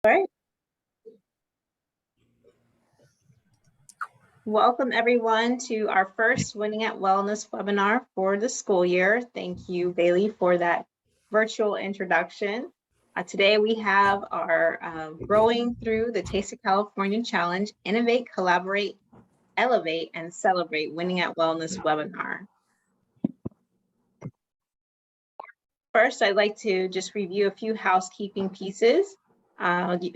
All right. Welcome everyone to our first Winning at Wellness webinar for the school year. Thank you, Bailey, for that virtual introduction. Today we have our Growing Through the Taste of California Challenge, Innovate, Collaborate, Elevate, and Celebrate Winning at Wellness webinar. First, I'd like to just review a few housekeeping pieces.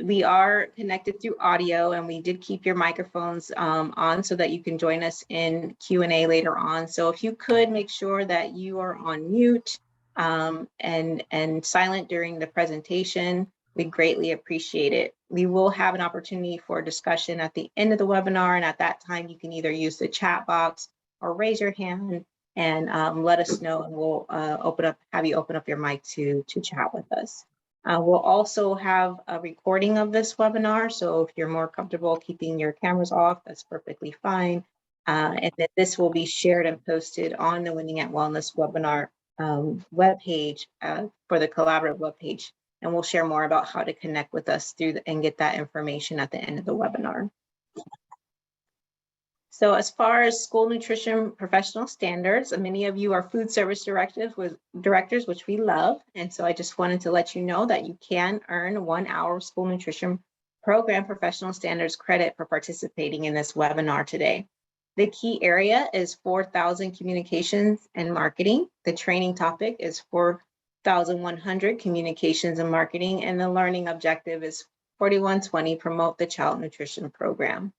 We are connected through audio, and we did keep your microphones on so that you can join us in Q&A later on. So if you could make sure that you are on mute and silent during the presentation, we greatly appreciate it. We will have an opportunity for discussion at the end of the webinar, and at that time you can either use the chat box or raise your hand and let us know, and we'll have you open up your mic to chat with us. We'll also have a recording of this webinar, so if you're more comfortable keeping your cameras off, that's perfectly fine. And that this will be shared and posted on the Winning at Wellness webinar webpage for the collaborative webpage, and we'll share more about how to connect with us through and get that information at the end of the webinar. So as far as school nutrition professional standards, many of you are food service directors, which we love. And so I just wanted to let you know that you can earn 1 hour of school nutrition program professional standards credit for participating in this webinar today. The key area is 4,000 communications and marketing. The training topic is 4,100 communications and marketing, and the learning objective is 4120, promote the child nutrition program.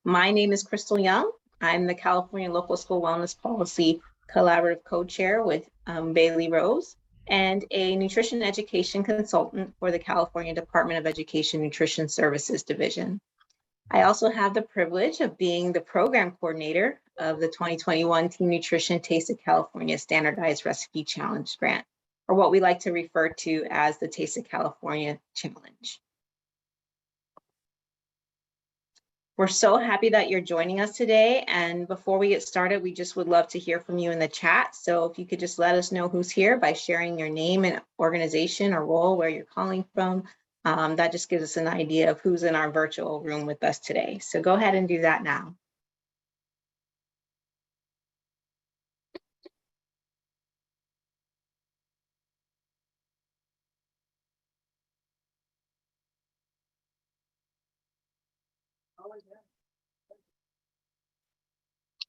My name is Crystal Young. I'm the California Local School Wellness Policy Collaborative Co-Chair with Bailey Rose, and a nutrition education consultant for the California Department of Education Nutrition Services Division. I also have the privilege of being the program coordinator of the 2021 Team Nutrition Taste of California Standardized Recipe Challenge Grant, or what we like to refer to as the Taste of California Challenge. We're so happy that you're joining us today. And before we get started, we just would love to hear from you in the chat. So if you could just let us know who's here by sharing your name and organization or role, where you're calling from, that just gives us an idea of who's in our virtual room with us today. So go ahead and do that now.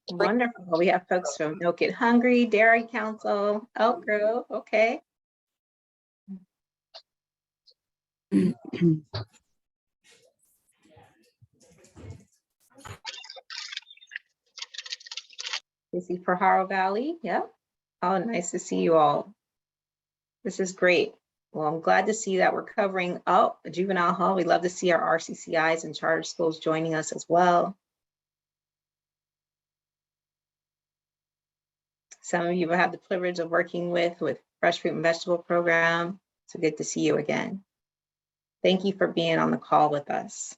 Wonderful. We have folks from Milk It Hungry, Dairy Council, Elk Grove. Okay. We see Pajaro Valley. Yep. Oh, nice to see you all. This is great. Well, I'm glad to see that we're covering juvenile hall. We love to see our RCCIs and charter schools joining us as well. Some of you have had the privilege of working with Fresh Fruit and Vegetable Program. So good to see you again. Thank you for being on the call with us.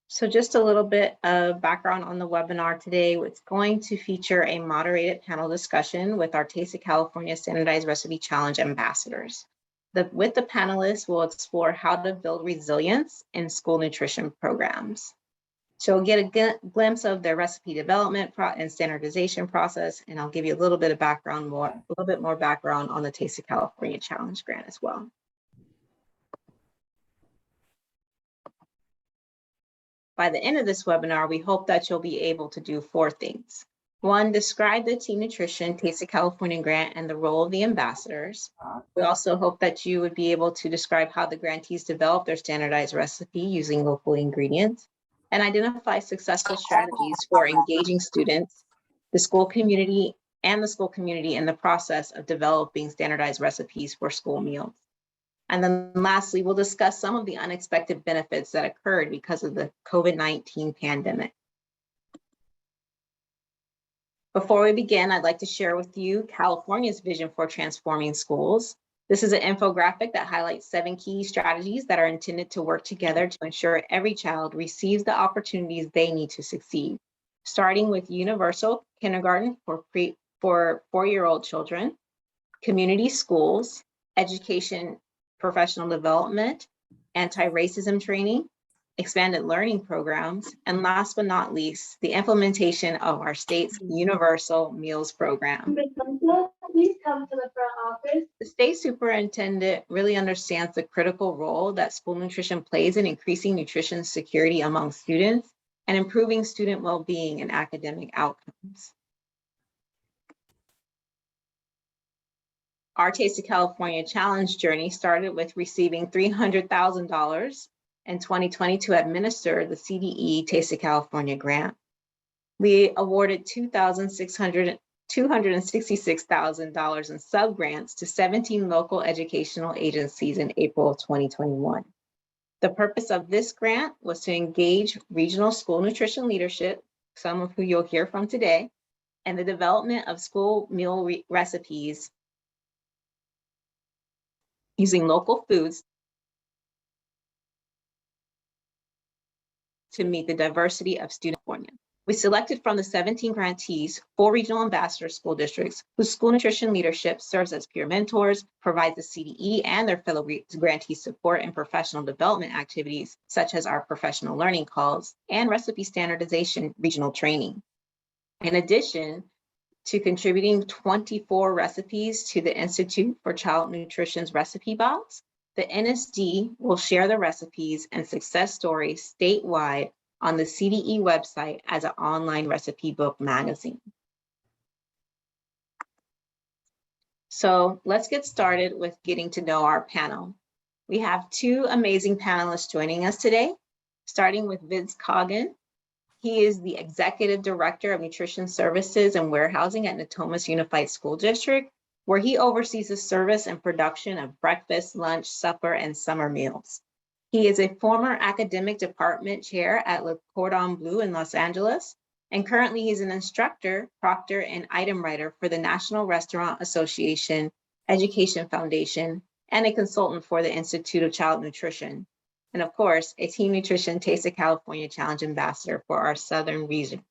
So just a little bit of background on the webinar today. It's going to feature a moderated panel discussion with our Taste of California Standardized Recipe Challenge ambassadors. With the panelists, we'll explore how to build resilience in school nutrition programs. So we'll get a glimpse of their recipe development and standardization process, and I'll give you a little bit more background on the Taste of California Challenge grant as well. By the end of this webinar, we hope that you'll be able to do 4 things. 1, describe the Team Nutrition Taste of California grant and the role of the ambassadors. We also hope that you would be able to describe how the grantees develop their standardized recipe using local ingredients, and identify successful strategies for engaging students, the school community in the process of developing standardized recipes for school meals. And then lastly, we'll discuss some of the unexpected benefits that occurred because of the COVID-19 pandemic. Before we begin, I'd like to share with you California's vision for transforming schools. This is an infographic that highlights 7 key strategies that are intended to work together to ensure every child receives the opportunities they need to succeed. starting with universal kindergarten for 4-year-old children, community schools, education, professional development, anti-racism training, expanded learning programs, and last but not least, the implementation of our state's universal meals program. Please come to the front office. The state superintendent really understands the critical role that school nutrition plays in increasing nutrition security among students and improving student well-being and academic outcomes. Our Taste of California Challenge journey started with receiving $300,000 in 2020 to administer the CDE Taste of California grant. We awarded $266,000 in sub-grants to 17 local educational agencies in April of 2021. The purpose of this grant was to engage regional school nutrition leadership, some of who you'll hear from today, and the development of school meal recipes using local foods to meet the diversity of student California. We selected from the 17 grantees 4 regional ambassador school districts whose school nutrition leadership serves as peer mentors, provides the CDE and their fellow grantees support in professional development activities, such as our professional learning calls and recipe standardization regional training. In addition to contributing 24 recipes to the Institute for Child Nutrition's recipe box, the NSD will share the recipes and success stories statewide on the CDE website as an online recipe book magazine. So let's get started with getting to know our panel. We have 2 amazing panelists joining us today, starting with Vince Coggin. He is the Executive Director of Nutrition Services and Warehousing at Natomas Unified School District, where he oversees the service and production of breakfast, lunch, supper, and summer meals. He is a former academic department chair at Le Cordon Bleu in Los Angeles, and currently he's an instructor, proctor, and item writer for the National Restaurant Association Education Foundation, and a consultant for the Institute of Child Nutrition. And of course, a Team Nutrition Taste of California Challenge Ambassador for our Southern region.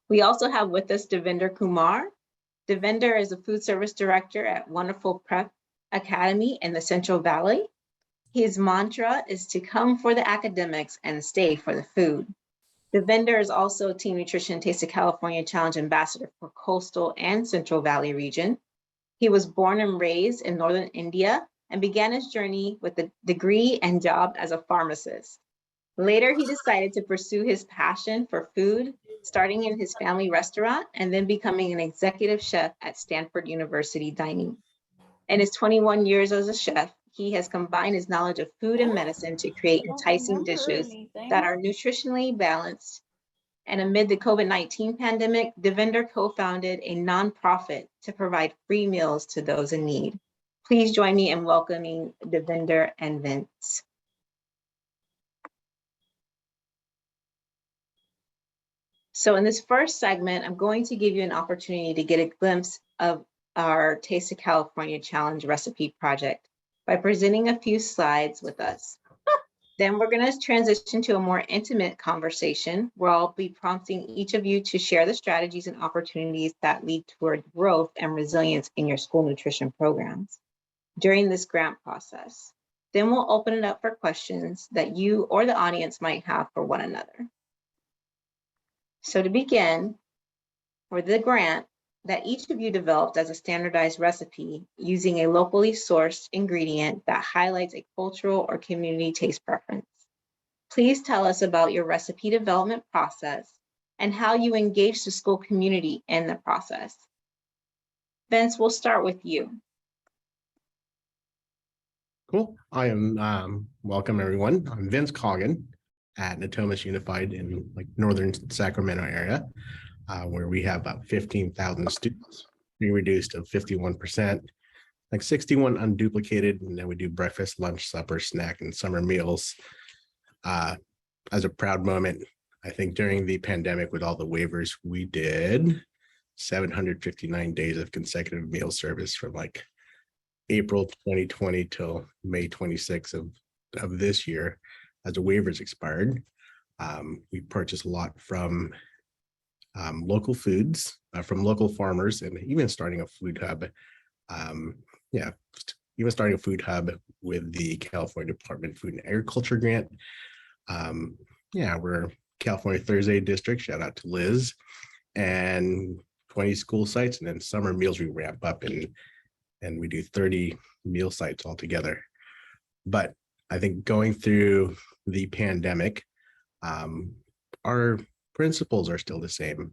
We also have with us Devinder Kumar. Devinder is a food service director at Wonderful Prep Academy in the Central Valley. His mantra is to come for the academics and stay for the food. Devinder is also Team Nutrition Taste of California Challenge Ambassador for Coastal and Central Valley region. He was born and raised in Northern India and began his journey with a degree and job as a pharmacist. Later, he decided to pursue his passion for food, starting in his family restaurant and then becoming an executive chef at Stanford University Dining. In his 21 years as a chef, he has combined his knowledge of food and medicine to create enticing dishes that are nutritionally balanced. And amid the COVID-19 pandemic, Devinder co-founded a nonprofit to provide free meals to those in need. Please join me in welcoming Devinder and Vince. So in this first segment, I'm going to give you an opportunity to get a glimpse of our Taste of California Challenge recipe project by presenting a few slides with us. Then we're going to transition to a more intimate conversation where I'll be prompting each of you to share the strategies and opportunities that lead toward growth and resilience in your school nutrition programs during this grant process. Then we'll open it up for questions that you or the audience might have for one another. So to begin, for the grant that each of you developed as a standardized recipe using a locally sourced ingredient that highlights a cultural or community taste preference. Please tell us about your recipe development process and how you engage the school community in the process. Vince, we'll start with you. Cool. I am welcome everyone. I'm Vince Coggin at Natomas Unified in northern Sacramento area, where we have about 15,000 students. We reduced to 51%, 61 unduplicated, and then we do breakfast, lunch, supper, snack, and summer meals. As a proud moment, I think during the pandemic with all the waivers, we did 759 days of consecutive meal service from April 2020 till May 26th of this year as the waivers expired. We purchase a lot from local foods, from local farmers, and even starting a food hub. Yeah, even starting a food hub with the California Department of Food and Agriculture grant. Yeah, we're California Thursday District. Shout out to Liz, and 20 school sites, and then summer meals we ramp up and we do 30 meal sites altogether. But I think going through the pandemic, our principles are still the same. And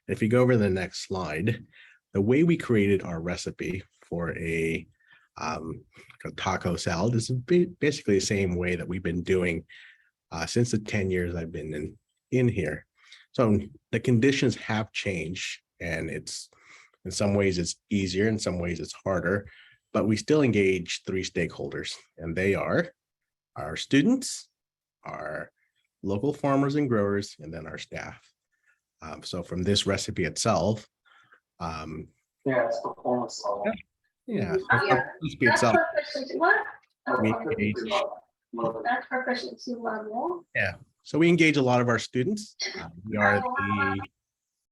if you go over to the next slide, the way we created our recipe for a taco salad is basically the same way that we've been doing since the 10 years I've been in here. So the conditions have changed, and it's in some ways it's easier, in some ways it's harder, but we still engage three stakeholders, and they are our students, our local farmers and growers, and then our staff. So from this recipe itself, It's performance level. yeah, so Yeah. from the recipe That's itself, proficiency, what? we engage, That's proficiency level. so we engage a lot of our students. We are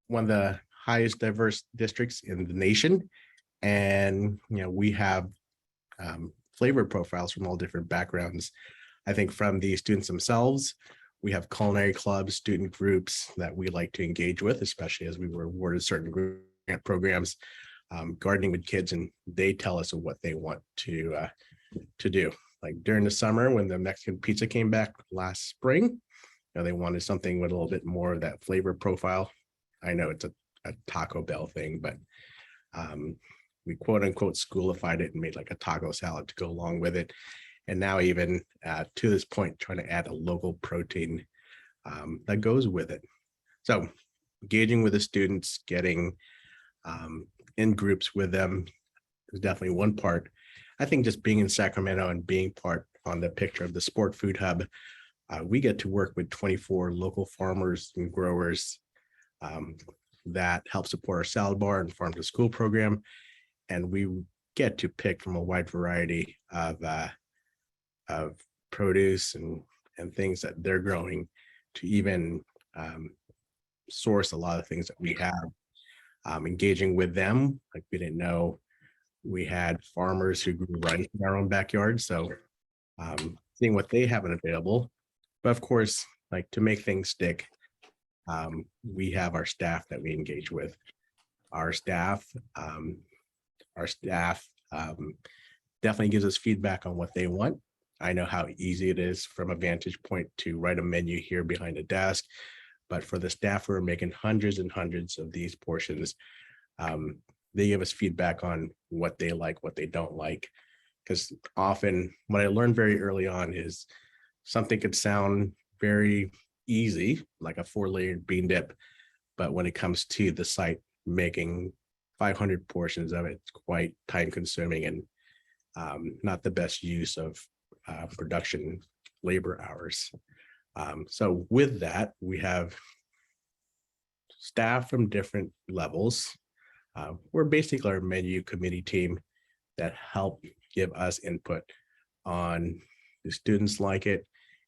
one of the highest diverse districts in the nation, and we have flavor profiles from all different backgrounds. I think from the students themselves, we have culinary clubs, student groups that we like to engage with, especially as we were awarded certain grant programs, gardening with kids, and they tell us what they want to do. Like during the summer when the Mexican pizza came back last spring, they wanted something with a little bit more of that flavor profile. I know it's a Taco Bell thing, but we quote unquote schoolified it and made like a taco salad to go along with it. And now even to this point, trying to add a local protein that goes with it. So engaging with the students, getting in groups with them is definitely one part. I think just being in Sacramento and being part on the picture of the Sport Food Hub, we get to work with 24 local farmers and growers that help support our salad bar and farm to school program. And we get to pick from a wide variety of produce and things that they're growing to even source a lot of things that we have. Engaging with them, like we didn't know we had farmers who grew rice in our own backyard. So seeing what they have available. But of course, like to make things stick, we have our staff that we engage with. Our staff definitely gives us feedback on what they want. I know how easy it is from a vantage point to write a menu here behind a desk, but for the staff who are making hundreds and hundreds of these portions, they give us feedback on what they like, what they don't like. Because often what I learned very early on is something could sound very easy, like a 4-layered bean dip, but when it comes to the site making 500 portions of it, it's quite time consuming and not the best use of production labor hours. So with that, we have staff from different levels. We're basically our menu committee team that help give us input on the students like it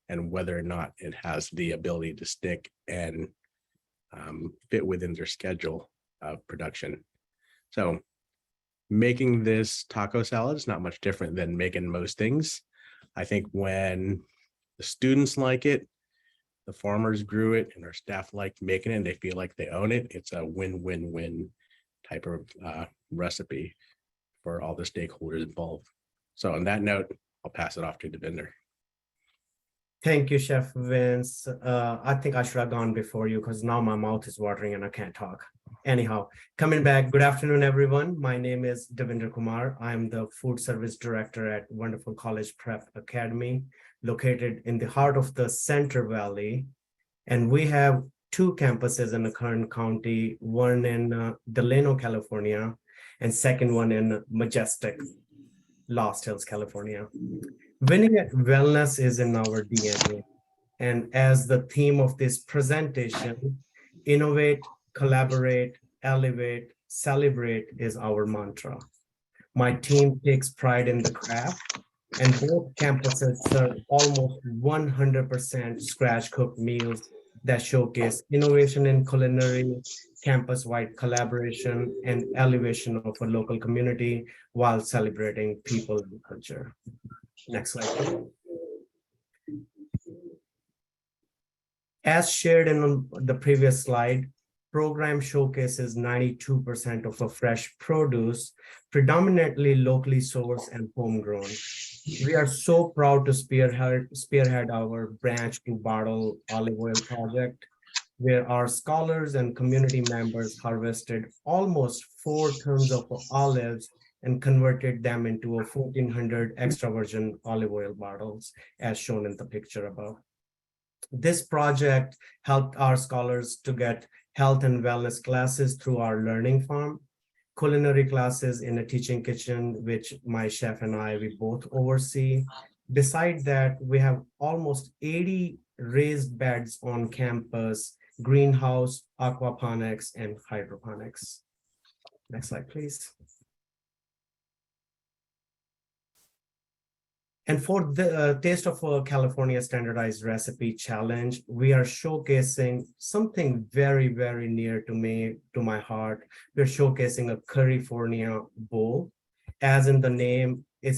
and whether or not it has the ability to stick and fit within their schedule of production. So making this taco salad is not much different than making most things. I think when the students like it, the farmers grew it, and our staff like making it, and they feel like they own it, it's a win-win-win type of recipe for all the stakeholders involved. So on that note, I'll pass it off to Devinder. Thank you, Chef Vince. I think I should have gone before you because now my mouth is watering and I can't talk. Anyhow, coming back, good afternoon, everyone. My name is Devinder Kumar. I'm the food service director at Wonderful College Prep Academy, located in the heart of the Center Valley. And we have 2 campuses in the Kern County, one in Delano, California, and second one in Majestic, Lost Hills, California. Winning at wellness is in our DNA. And as the theme of this presentation, innovate, collaborate, elevate, celebrate is our mantra. My team takes pride in the craft And both campuses serve almost 100% scratch cooked meals that showcase innovation in culinary, campus-wide collaboration, and elevation of a local community while celebrating people and culture. Next slide, please. As shared in the previous slide, program showcases 92% of a fresh produce, predominantly locally sourced and homegrown. We are so proud to spearhead our branch to bottle olive oil project, where our scholars and community members harvested almost 4 tons of olives and converted them into a 1,400 extra virgin olive oil bottles, as shown in the picture above. This project helped our scholars to get health and wellness classes through our learning farm, culinary classes in a teaching kitchen, which my chef and we both oversee. Besides that, we have almost 80 raised beds on campus, greenhouse, aquaponics, and hydroponics. Next slide, please. And for the Taste of California Standardized Recipe Challenge, we are showcasing something very, very near to me, to my heart. We're showcasing a California bowl. As in the name, it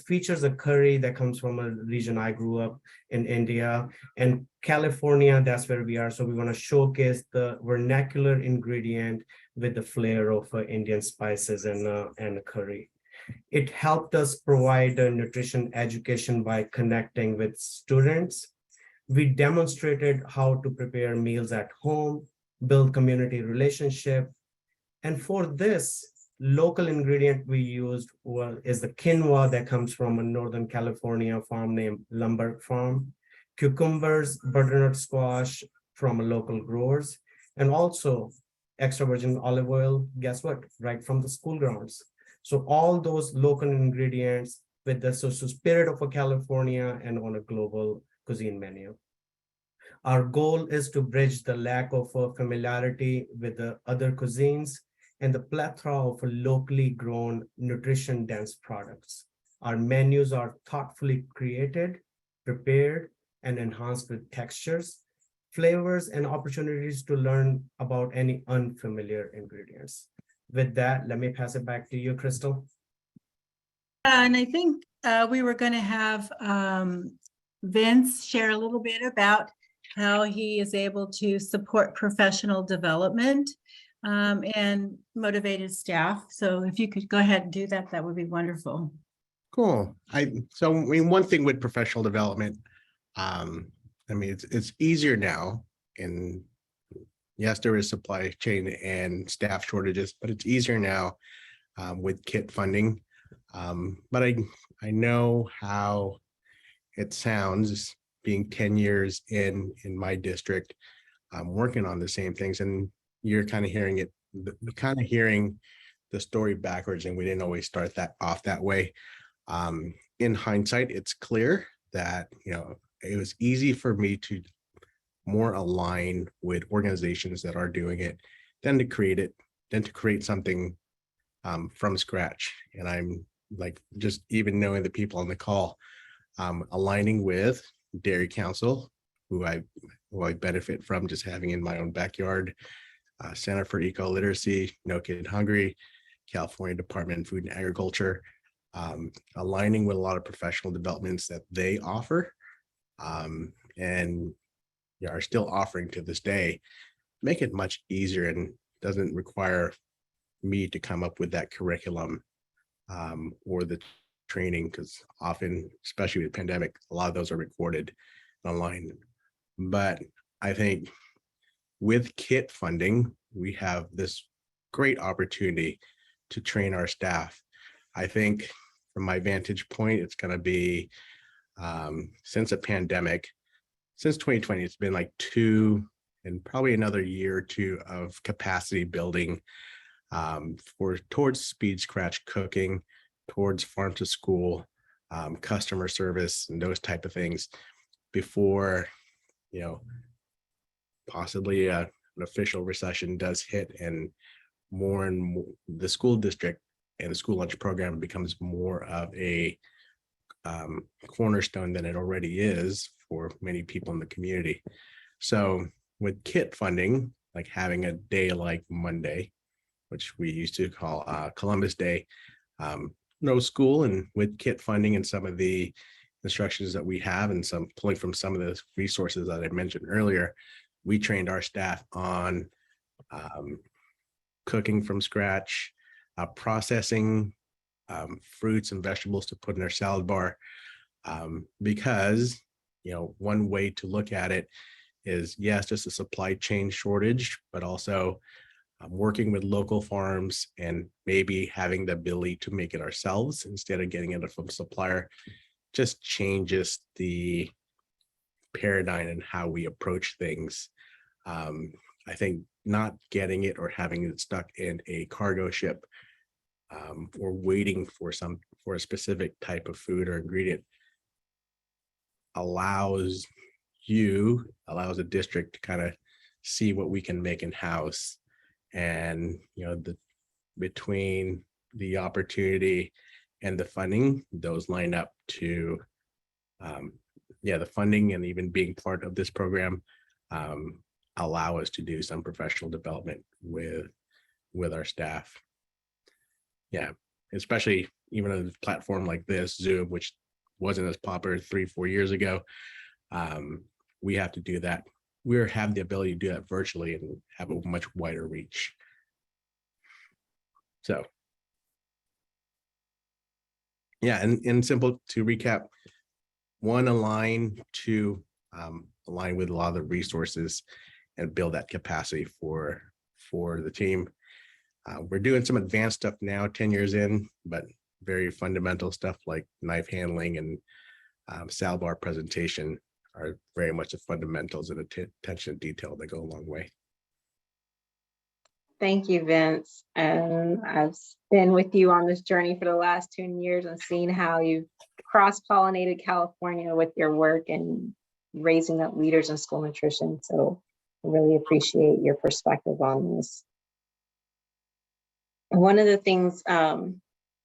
features a curry that comes from a region I grew up in, India, and California, that's where we are. So we want to showcase the vernacular ingredient with the flair of Indian spices and curry. It helped us provide a nutrition education by connecting with students. We demonstrated how to prepare meals at home, build community relationship. And for this, local ingredient we used is the quinoa that comes from a Northern California farm named Lumber Farm, cucumbers, butternut squash from a local growers, and also extra virgin olive oil, guess what, right from the school grounds. So all those local ingredients with the spirit of a California and on a global cuisine menu. Our goal is to bridge the lack of familiarity with the other cuisines and the plethora of locally grown nutrition-dense products. Our menus are thoughtfully created, prepared, and enhanced with textures, flavors, and opportunities to learn about any unfamiliar ingredients. With that, let me pass it back to you, Crystal. And I think we were going to have Vince share a little bit about how he is able to support professional development and motivate his staff. So if you could go ahead and do that, that would be wonderful. Cool. One thing with professional development, it's easier now, and yes, there is supply chain and staff shortages, but it's easier now with KIT funding. But I know how it sounds being 10 years in my district, working on the same things, and you're kind of hearing the story backwards, and we didn't always start that off that way. In hindsight, it's clear that it was easy for me to more align with organizations that are doing it than to create something from scratch. And I'm like, just even knowing the people on the call, aligning with Dairy Council, who I benefit from just having in my own backyard, Center for Eco Literacy, No Kid Hungry, California Department of Food and Agriculture, aligning with a lot of professional developments that they offer, and are still offering to this day, make it much easier and doesn't require me to come up with that curriculum or the training, because often, especially with the pandemic, a lot of those are recorded online. But I think with KIT funding, we have this great opportunity to train our staff. I think from my vantage point, it's going to be since a pandemic, since 2020, it's been like 2 and probably another year or 2 of capacity building towards speed scratch cooking, towards farm to school, customer service, and those type of things before, possibly an official recession does hit, and more the school district and the school lunch program becomes more of a cornerstone than it already is for many people in the community. So with kit funding, like having a day like Monday, which we used to call Columbus Day, no school, and with kit funding and some of the instructions that we have and some pulling from some of the resources that I mentioned earlier, we trained our staff on cooking from scratch, processing fruits and vegetables to put in our salad bar, because one way to look at it is, yes, just a supply chain shortage, but also working with local farms and maybe having the ability to make it ourselves instead of getting it from supplier just changes the paradigm and how we approach things. I think not getting it or having it stuck in a cargo ship or waiting for a specific type of food or ingredient allows a district to kind of see what we can make in house. And between the opportunity and the funding, those line up to the funding and even being part of this program allow us to do some professional development with our staff. Yeah, especially even a platform like this, Zoom, which wasn't as popular 3-4 years ago. We have to do that. We have the ability to do that virtually and have a much wider reach. So, yeah, and simple to recap, 1, align, 2, align with a lot of the resources and build that capacity for the team. We're doing some advanced stuff now, 10 years in, but very fundamental stuff like knife handling and salad bar presentation are very much the fundamentals and attention to detail that go a long way. Thank you, Vince. And I've been with you on this journey for the last 2 years and seen how you've cross-pollinated California with your work and raising up leaders in school nutrition. So I really appreciate your perspective on this. One of the things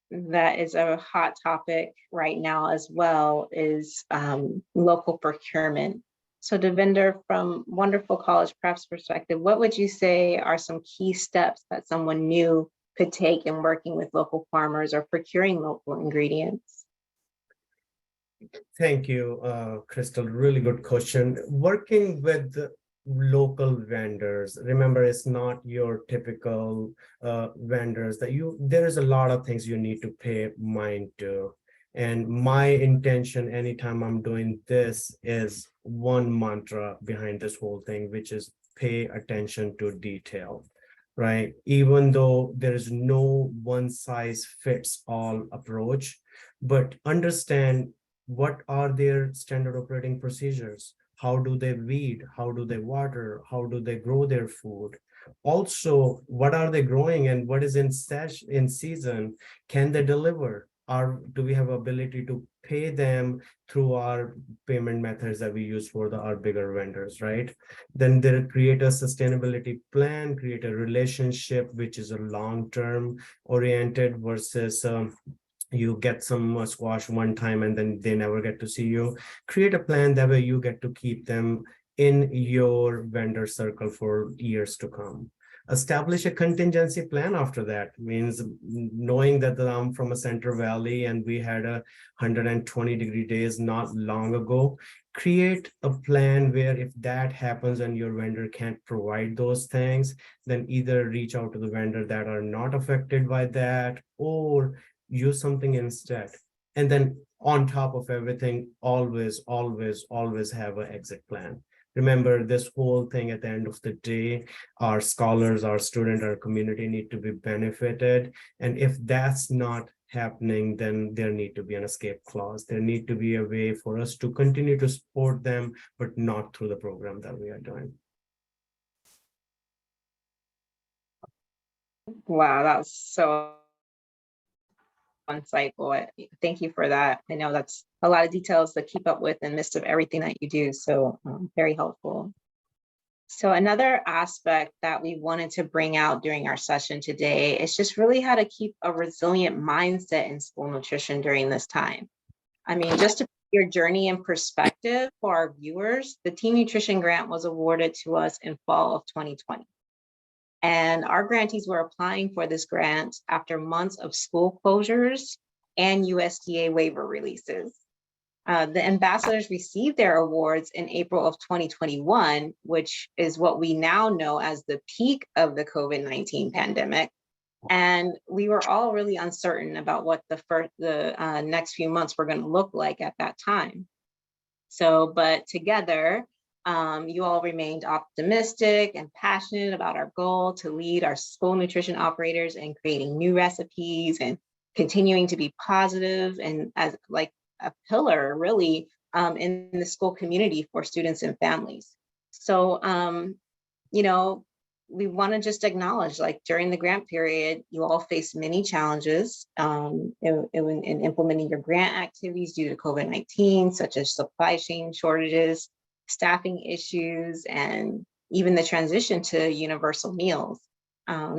that is a hot topic right now as well is local procurement. So Devinder, from Wonderful College Prep's perspective, what would you say are some key steps that someone new could take in working with local farmers or procuring local ingredients? Thank you, Crystal. Really good question. Working with local vendors, remember, it's not your typical vendors there is a lot of things you need to pay mind to. And my intention anytime I'm doing this is one mantra behind this whole thing, which is pay attention to detail, right? Even though there is no one size fits all approach, but understand what are their standard operating procedures. How do they weed? How do they water? How do they grow their food? Also, what are they growing and what is in season? Can they deliver? Do we have ability to pay them through our payment methods that we use for our bigger vendors, right? Then they create a sustainability plan, create a relationship which is a long-term oriented versus you get some squash one time and then they never get to see you. Create a plan that way you get to keep them in your vendor circle for years to come. Establish a contingency plan after that. Means knowing that I'm from a Center Valley and we had 120-degree days not long ago. Create a plan where if that happens and your vendor can't provide those things, then either reach out to the vendor that are not affected by that or use something instead. And then on top of everything, always have an exit plan. Remember, this whole thing at the end of the day, our scholars, our students, our community need to be benefited. And if that's not happening, then there need to be an escape clause. There need to be a way for us to continue to support them, but not through the program that we are doing. Wow, that was so insightful. Thank you for that. I know that's a lot of details to keep up with in the midst of everything that you do. So very helpful. So another aspect that we wanted to bring out during our session today is just really how to keep a resilient mindset in school nutrition during this time. I mean, just to put your journey in perspective for our viewers, the Teen Nutrition Grant was awarded to us in fall of 2020. And our grantees were applying for this grant after months of school closures and USDA waiver releases. The ambassadors received their awards in April of 2021, which is what we now know as the peak of the COVID-19 pandemic. And we were all really uncertain about what the next few months were going to look like at that time. So, but together, you all remained optimistic and passionate about our goal to lead our school nutrition operators in creating new recipes and continuing to be positive and as like a pillar really in the school community for students and families. So, you know, we want to just acknowledge, like during the grant period, you all faced many challenges in implementing your grant activities due to COVID-19, such as supply chain shortages, staffing issues, and even the transition to universal meals.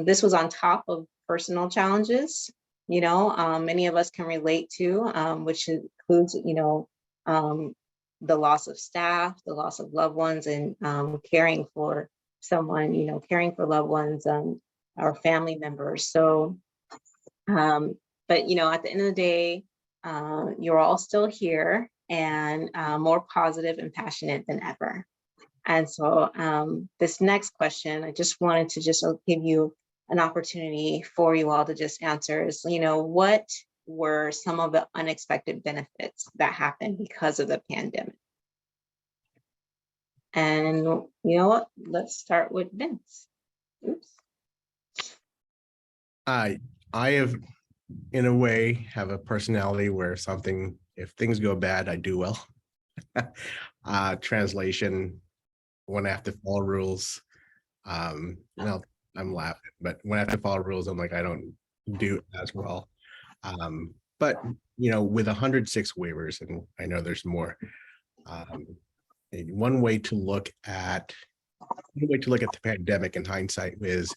This was on top of personal challenges, you know, many of us can relate to, which includes, you know, the loss of staff, the loss of loved ones, and caring for someone, you know, caring for loved ones, our family members. So, but, you know, at the end of the day, you're all still here and more positive and passionate than ever. And so this next question, I just wanted to just give you an opportunity for you all to just answer is, you know, what were some of the unexpected benefits that happened because of the pandemic? And you know what, let's start with Vince. Oops. I have, in a way, have a personality where if things go bad, I do well. Translation, when I have to follow rules, no, I'm laughing, but when I have to follow rules, I'm like, I don't do as well. But you know, with 106 waivers, and I know there's more, one way to look at the pandemic in hindsight is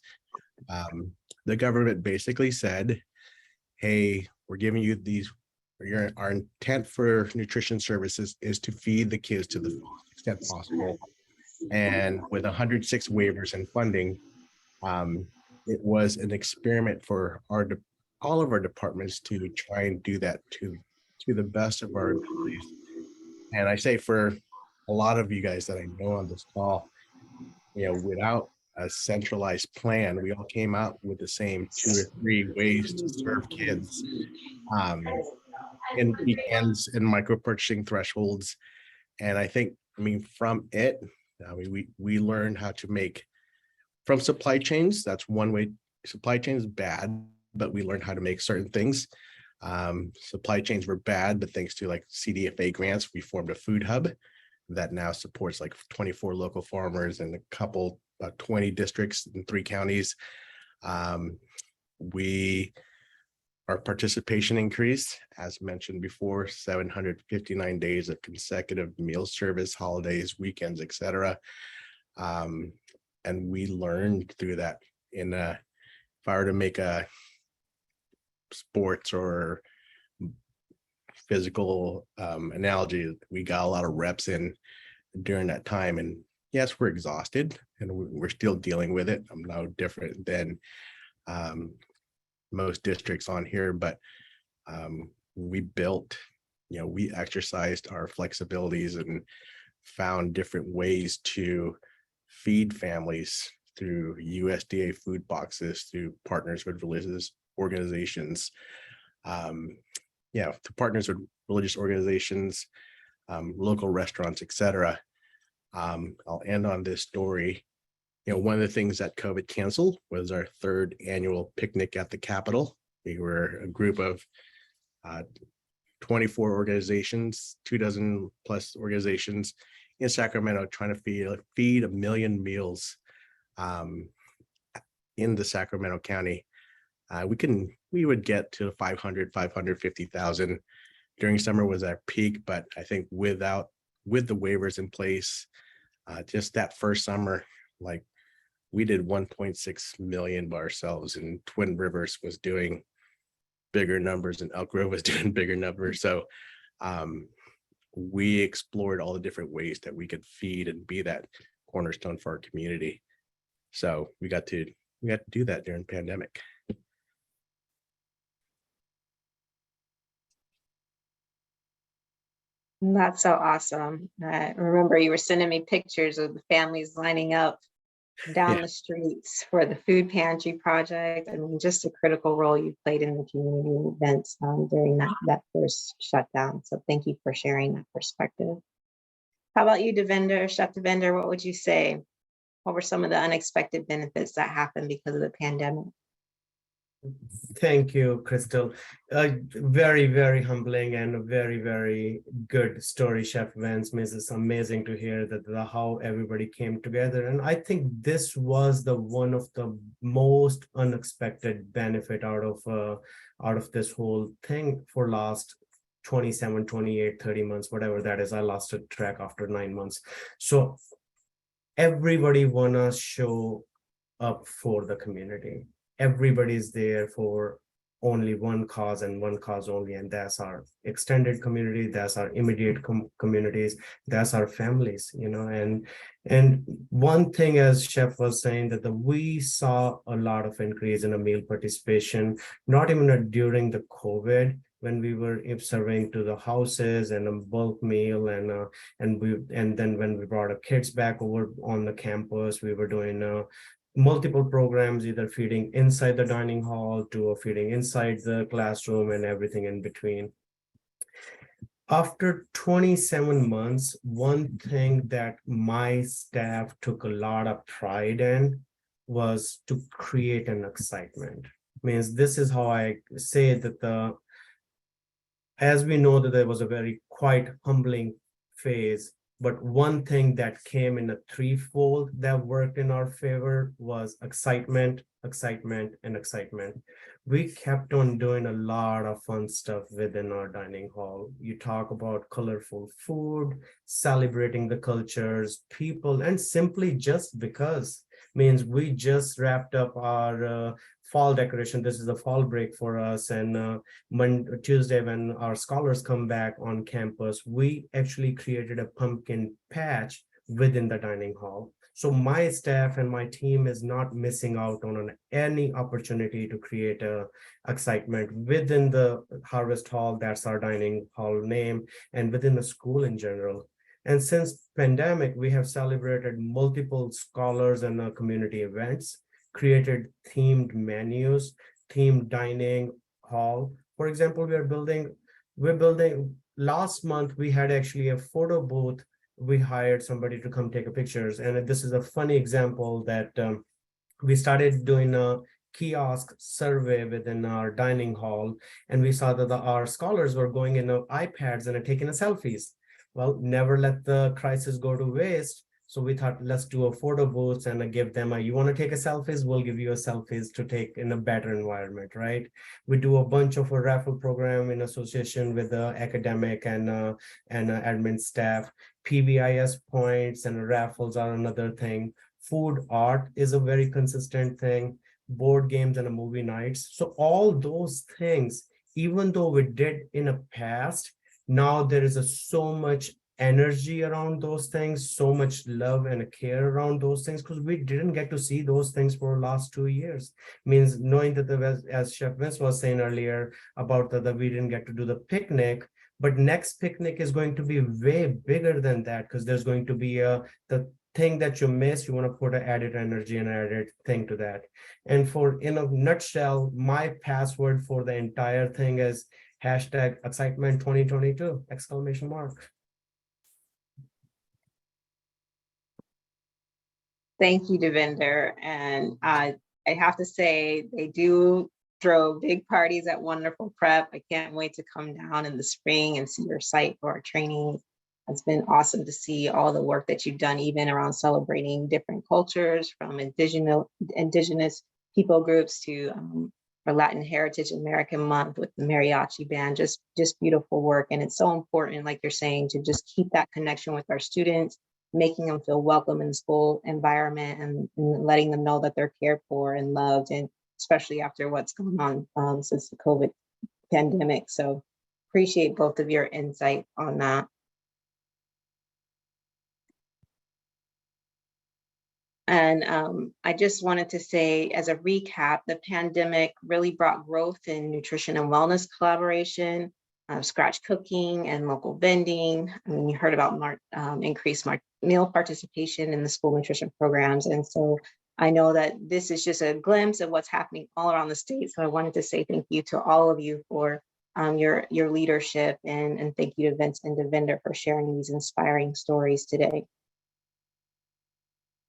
the government basically said, hey, we're giving you these, our intent for nutrition services is to feed the kids to the fullest extent possible. And with 106 waivers and funding, it was an experiment for all of our departments to try and do that to the best of our abilities. And I say for a lot of you guys that I know on this call, you know, without a centralized plan, we all came out with the same 2 or 3 ways to serve kids, in weekends and micro purchasing thresholds. And I think, I mean, from it, we learned how to make from supply chains. That's one way. Supply chain is bad, but we learned how to make certain things. Supply chains were bad, but thanks to like CDFA grants, we formed a food hub that now supports like 24 local farmers and about 20 districts in 3 counties. Our participation increased, as mentioned before, 759 days of consecutive meal service, holidays, weekends, etc. And we learned through that. If I were to make a sports or physical analogy, we got a lot of reps in during that time. And yes, we're exhausted and we're still dealing with it. I'm no different than most districts on here, but we built, you know, we exercised our flexibilities and found different ways to feed families through USDA food boxes, through partners with religious organizations, to partners with religious organizations, local restaurants, etc. I'll end on this story. You know, one of the things that COVID canceled was our 3rd annual picnic at the Capitol. We were a group of 24 organizations, 24 plus organizations in Sacramento, trying to feed 1 million meals in the Sacramento County. We would get to 550,000 during summer was our peak, but I think with the waivers in place, just that first summer, like we did 1.6 million by ourselves, and Twin Rivers was doing bigger numbers and Elk Grove was doing bigger numbers. So we explored all the different ways that we could feed and be that cornerstone for our community. So we got to do that during the pandemic. That's so awesome. I remember you were sending me pictures of the families lining up down Yeah. the streets for the food pantry project. I mean, just a critical role you played in the community events during that first shutdown. So thank you for sharing that perspective. How about you, Devinder, Chef Devinder? What would you say? What were some of the unexpected benefits that happened because of the pandemic? Thank you, Crystal. Very, very humbling and a very, very good story, Chef Vance. It's amazing to hear that how everybody came together. And I think this was the one of the most unexpected benefit out of this whole thing for last 27, 28, 30 months, whatever that is. I lost a track after 9 months. So everybody wanna show up for the community. Everybody's there for only one cause and one cause only, and that's our extended community, that's our immediate communities, that's our families, and one thing, as Chef was saying, that we saw a lot of increase in a meal participation, not even during the COVID, when we were serving to the houses and a bulk meal, and then when we brought our kids back over on the campus, we were doing multiple programs, either feeding inside the dining hall to feeding inside the classroom and everything in between. After 27 months, one thing that my staff took a lot of pride in was to create an excitement. Means this is how I say that as we know that there was a very quite humbling phase, but one thing that came in a threefold that worked in our favor was excitement, excitement, and excitement. We kept on doing a lot of fun stuff within our dining hall. You talk about colorful food, celebrating the cultures, people, and simply just because means we just wrapped up our fall decoration. This is a fall break for us, and Tuesday, when our scholars come back on campus, we actually created a pumpkin patch within the dining hall. So my staff and my team is not missing out on any opportunity to create excitement within the Harvest Hall, that's our dining hall name, and within the school in general. And since pandemic, we have celebrated multiple scholars and community events, created themed menus, themed dining hall. For example, we're building, last month, we had actually a photo booth. We hired somebody to come take pictures. And this is a funny example that we started doing a kiosk survey within our dining hall. And we saw that our scholars were going in iPads and taking selfies. Well, never let the crisis go to waste. So we thought, let's do a photo booth and give them you want to take a selfies? We'll give you a selfies to take in a better environment, right? We do a bunch of a raffle program in association with the academic and admin staff. PBIS points and raffles are another thing. Food art is a very consistent thing. Board games and movie nights. So all those things, even though we did in the past, now there is so much energy around those things, so much love and care around those things, because we didn't get to see those things for the last 2 years. Means knowing that as Chef Vince was saying earlier about that we didn't get to do the picnic, but next picnic is going to be way bigger than that, because there's going to be the thing that you miss, you want to put an added energy and added thing to that. And in a nutshell, my password for the entire thing is #excitement2022 exclamation mark. Thank you, Devinder. And I have to say, they do throw big parties at Wonderful Prep. I can't wait to come down in the spring and see your site for our training. It's been awesome to see all the work that you've done, even around celebrating different cultures, from indigenous people groups to for Latin Heritage American Month with the mariachi band. Just beautiful work. And it's so important, like you're saying, to just keep that connection with our students, making them feel welcome in the school environment, and letting them know that they're cared for and loved, and especially after what's going on since the COVID pandemic. So appreciate both of your insight on that. And I just wanted to say, as a recap, the pandemic really brought growth in nutrition and wellness collaboration, scratch cooking and local vending. I mean, you heard about increased meal participation in the school nutrition programs. And so I know that this is just a glimpse of what's happening all around the state. So I wanted to say thank you to all of you for your leadership, and thank you to Vince and Devinder for sharing these inspiring stories today.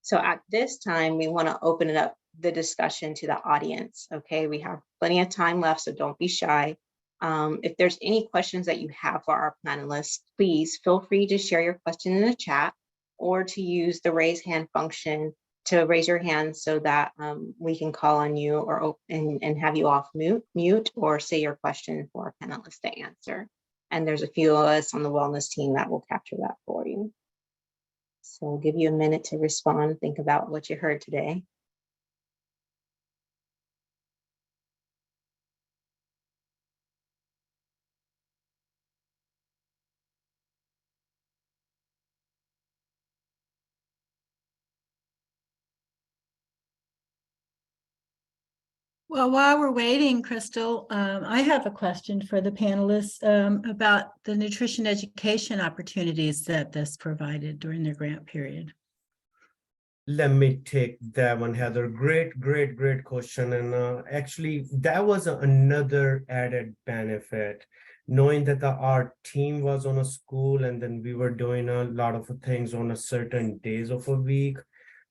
So at this time, we want to open it up the discussion to the audience. Okay, we have plenty of time left, so don't be shy. If there's any questions that you have for our panelists, please feel free to share your question in the chat or to use the raise hand function to raise your hand so that we can call on you or and have you off mute or say your question for our panelists to answer. And there's a few of us on the wellness team that will capture that for you. So I'll give you a minute to respond, think about what you heard today. Well, while we're waiting, Crystal, I have a question for the panelists about the nutrition education opportunities that this provided during their grant period. Let me take that one, Heather. Great question. And actually, that was another added benefit, knowing that our team was on a school and then we were doing a lot of things on a certain days of a week.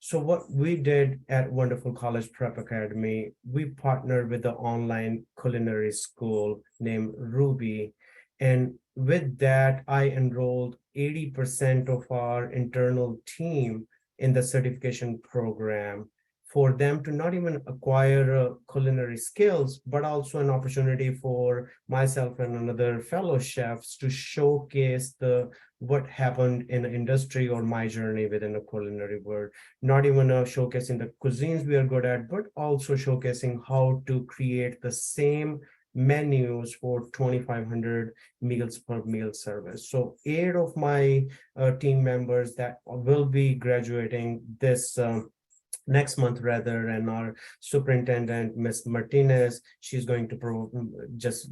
So what we did at Wonderful College Prep Academy, we partnered with the online culinary school named Ruby. And with that, I enrolled 80% of our internal team in the certification program for them to not even acquire culinary skills, but also an opportunity for myself and another fellow chefs to showcase what happened in the industry or my journey within the culinary world. Not even showcasing the cuisines we are good at, but also showcasing how to create the same menus for 2,500 meals per meal service. So 8 of my team members that will be graduating this next month rather, and our superintendent, Ms. Martinez, she's going to just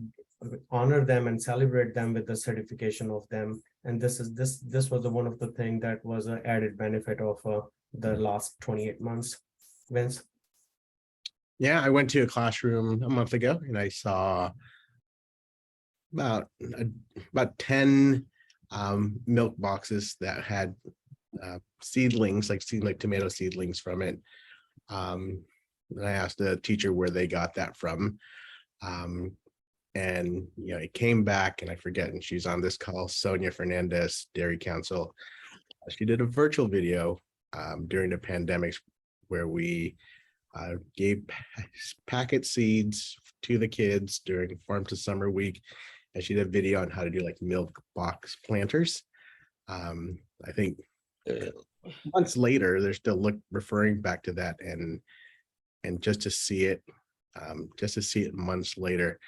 honor them and celebrate them with the certification of them. And this was one of the things that was an added benefit of the last 28 months. Vince? Yeah, I went to a classroom a month ago and I saw about 10 milk boxes that had seedlings, like tomato seedlings from it. And I asked the teacher where they got that from. And it came back, and I forget, and she's on this call, Sonia Fernandez, Dairy Council. She did a virtual video during the pandemic where we gave packet seeds to the kids during Farm to Summer week, and she did a video on how to do like milk box planters. I think months later, they're still referring back to that, and just to see it months later,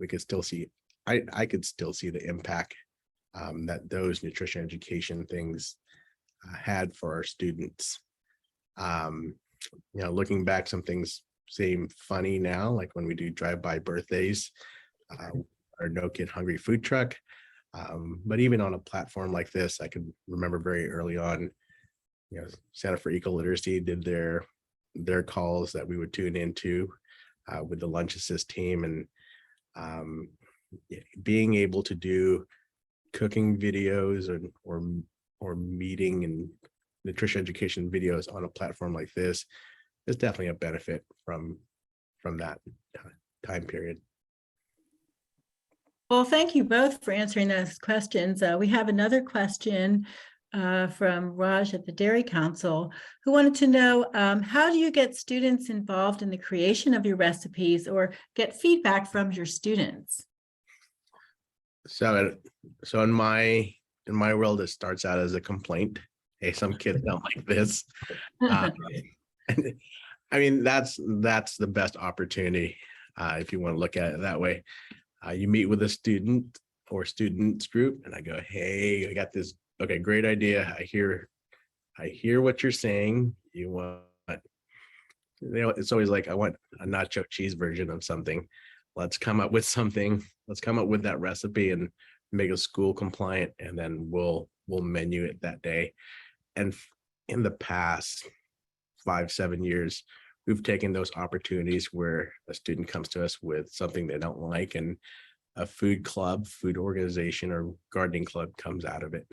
we could still see. I could still see the impact that those nutrition education things had for our students. Looking back, some things seem funny now, like when we do drive-by birthdays or No Kid Hungry food truck. But even on a platform like this, I could remember very early on, Center for Eco Literacy did their calls that we would tune into with the Lunch Assist team, and being able to do cooking videos or meeting and nutrition education videos on a platform like this is definitely a benefit from that time period. Well, thank you both for answering those questions. We have another question from Raj at the Dairy Council, who wanted to know, how do you get students involved in the creation of your recipes or get feedback from your students? So in my world, it starts out as a complaint. Hey, some kids don't like this. And, I mean, that's the best opportunity if you want to look at it that way. You meet with a student or students group and I go, hey, I got this, okay, great idea. I hear what you're saying. You want, it's always like, I want a nacho cheese version of something. Let's come up with something. Let's come up with that recipe and make it school compliant, and then we'll menu it that day. And in the past 5-7 years, we've taken those opportunities where a student comes to us with something they don't like, and a food club, food organization, or gardening club comes out of it.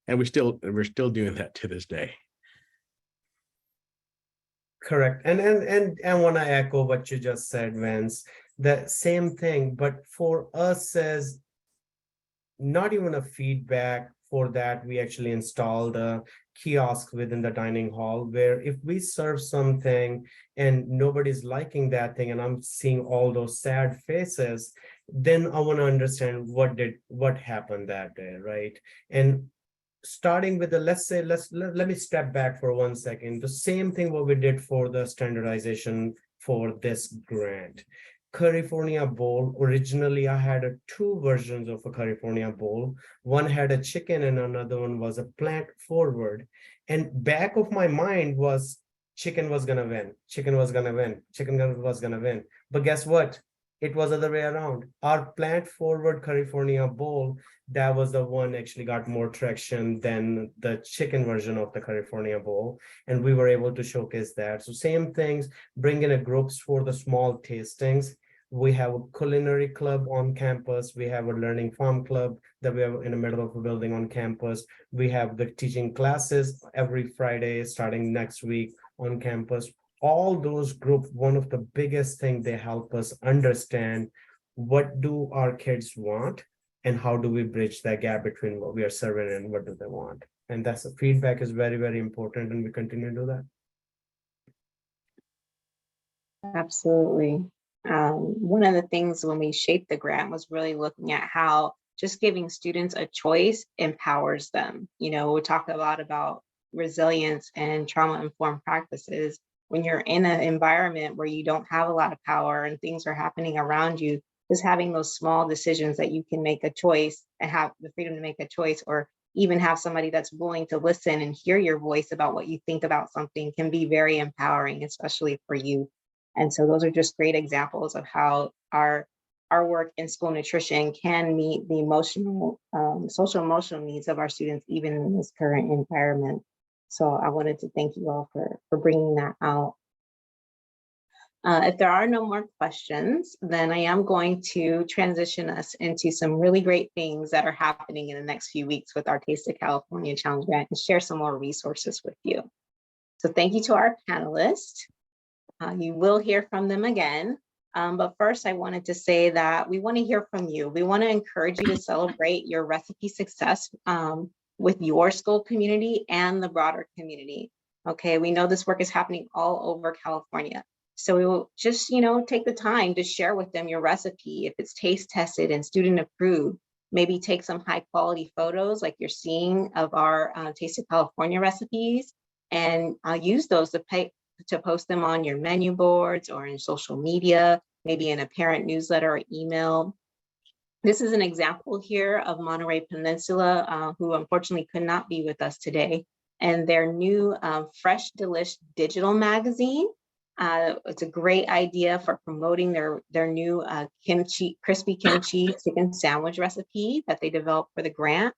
And we're still doing that to this day. Correct. And I want to echo what you just said, Vince. The same thing, but for us as not even a feedback for that, we actually installed a kiosk within the dining hall where if we serve something and nobody's liking that thing and I'm seeing all those sad faces, then I want to understand what happened that day, right? And starting with the, let me step back for 1 second. The same thing what we did for the standardization for this grant. California bowl, originally I had two versions of a California bowl. One had a chicken and another one was a plant forward. And back of my mind was chicken was gonna win, chicken was gonna win, chicken was gonna win. But guess what? It was the other way around. Our plant forward California bowl, that was the one actually got more traction than the chicken version of the California bowl. And we were able to showcase that. So same things, bring in a groups for the small tastings. We have a culinary club on campus. We have a learning farm club that we have in the middle of a building on campus. We have the teaching classes every Friday starting next week on campus. All those groups, one of the biggest things, they help us understand what do our kids want and how do we bridge that gap between what we are serving and what do they want. And that's the feedback is very, very important, and we continue to do that. Absolutely. One of the things when we shaped the grant was really looking at how just giving students a choice empowers them. You know, we talk a lot about resilience and trauma-informed practices. When you're in an environment where you don't have a lot of power and things are happening around you, just having those small decisions that you can make a choice and have the freedom to make a choice, or even have somebody that's willing to listen and hear your voice about what you think about something, can be very empowering, especially for you. And so those are just great examples of how our work in school nutrition can meet the emotional, social emotional needs of our students, even in this current environment. So I wanted to thank you all for bringing that out. If there are no more questions, then I am going to transition us into some really great things that are happening in the next few weeks with our Taste of California Challenge Grant and share some more resources with you. So thank you to our panelists. You will hear from them again. But first, I wanted to say that we want to hear from you. We want to encourage you to celebrate your recipe success with your school community and the broader community. Okay, we know this work is happening all over California. So we will just, take the time to share with them your recipe. If it's taste tested and student approved, maybe take some high quality photos like you're seeing of our Taste of California recipes, and use those to post them on your menu boards or in social media, maybe in a parent newsletter or email. This is an example here of Monterey Peninsula, who unfortunately could not be with us today, and their new Fresh Delish digital magazine. It's a great idea for promoting their new crispy kimchi chicken sandwich recipe that they developed for the grant.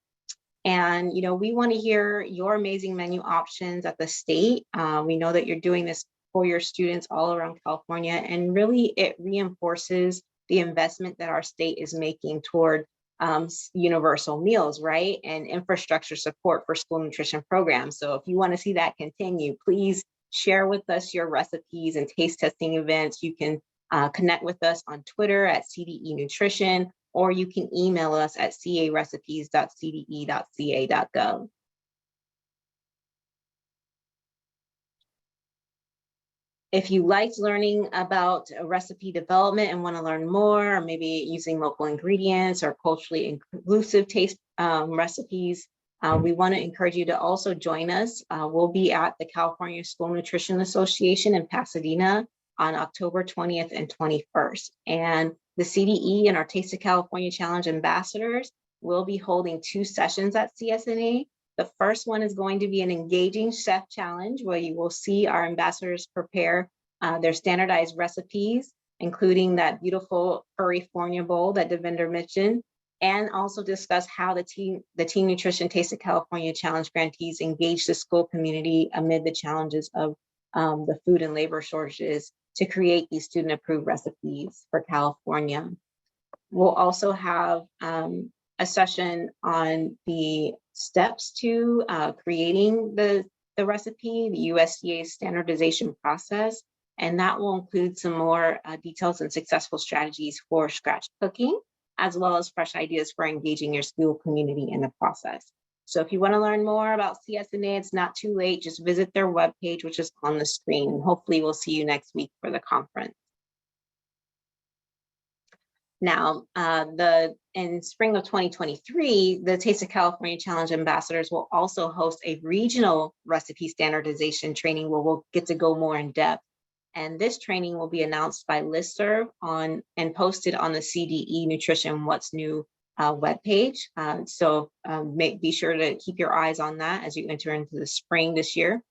And, we want to hear your amazing menu options at the state. We know that you're doing this for your students all around California, and really it reinforces the investment that our state is making toward universal meals, right? And infrastructure support for school nutrition programs. So if you want to see that continue, please share with us your recipes and taste testing events. You can connect with us on Twitter at CDE Nutrition, or you can email us at carecipes.cde.ca.gov. If you liked learning about recipe development and want to learn more, or maybe using local ingredients or culturally inclusive taste recipes, we want to encourage you to also join us. We'll be at the California School Nutrition Association in Pasadena on October 20th and 21st. And The CDE and our Taste of California Challenge ambassadors will be holding 2 sessions at CSNA. The first one is going to be an engaging chef challenge where you will see our ambassadors prepare their standardized recipes, including that beautiful California bowl that Devinder mentioned, and also discuss how the Teen Nutrition Taste of California Challenge grantees engage the school community amid the challenges of the food and labor shortages to create these student-approved recipes for California. We'll also have a session on the steps to creating the recipe, the USDA standardization process, and that will include some more details and successful strategies for scratch cooking, as well as fresh ideas for engaging your school community in the process. So if you want to learn more about CSNA, it's not too late. Just visit their webpage, which is on the screen, and hopefully we'll see you next week for the conference. Now, in spring of 2023, the Taste of California Challenge ambassadors will also host a regional recipe standardization training where we'll get to go more in depth. And this training will be announced by listserv and posted on the CDE Nutrition What's New webpage. So be sure to keep your eyes on that as you enter into the spring this year.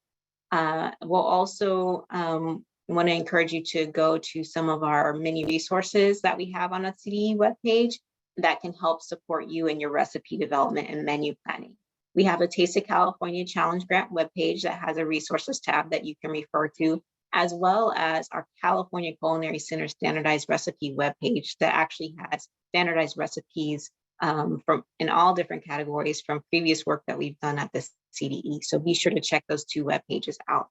We'll also want to encourage you to go to some of our mini resources that we have on a CDE webpage that can help support you in your recipe development and menu planning. We have a Taste of California Challenge Grant webpage that has a resources tab that you can refer to, as well as our California Culinary Center standardized recipe webpage that actually has standardized recipes from in all different categories from previous work that we've done at the CDE. So be sure to check those 2 web pages out.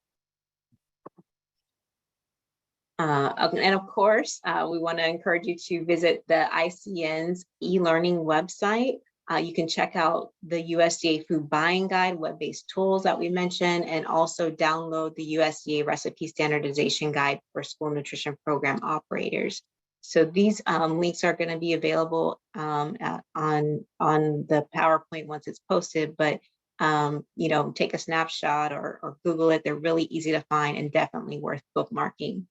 And of course, we want to encourage you to visit the ICN's e-learning website. You can check out the USDA Food Buying Guide, web-based tools that we mentioned, and also download the USDA Recipe Standardization Guide for School Nutrition Program Operators. So these links are going to be available on the PowerPoint once it's posted, but take a snapshot or Google it. They're really easy to find and definitely worth bookmarking.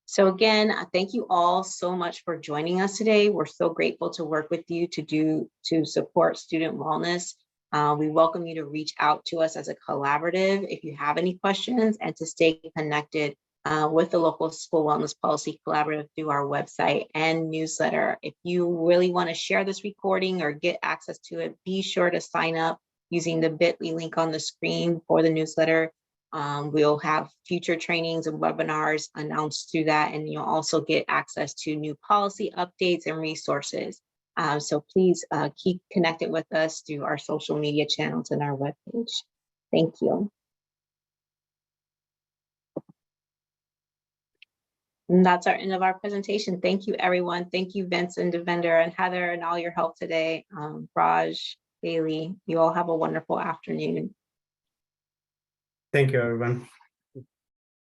So again, thank you all so much for joining us today. We're so grateful to work with you to support student wellness. We welcome you to reach out to us as a collaborative if you have any questions, and to stay connected with the local school wellness policy collaborative through our website and newsletter. If you really want to share this recording or get access to it, be sure to sign up using the bit.ly link on the screen for the newsletter. We'll have future trainings and webinars announced through that, and you'll also get access to new policy updates and resources. So please keep connected with us through our social media channels and our webpage. Thank you. And that's our end of our presentation. Thank you, everyone. Thank you, Vince and Devinder and Heather, and all your help today. Raj, Bailey, you all have a wonderful afternoon. Thank you, everyone.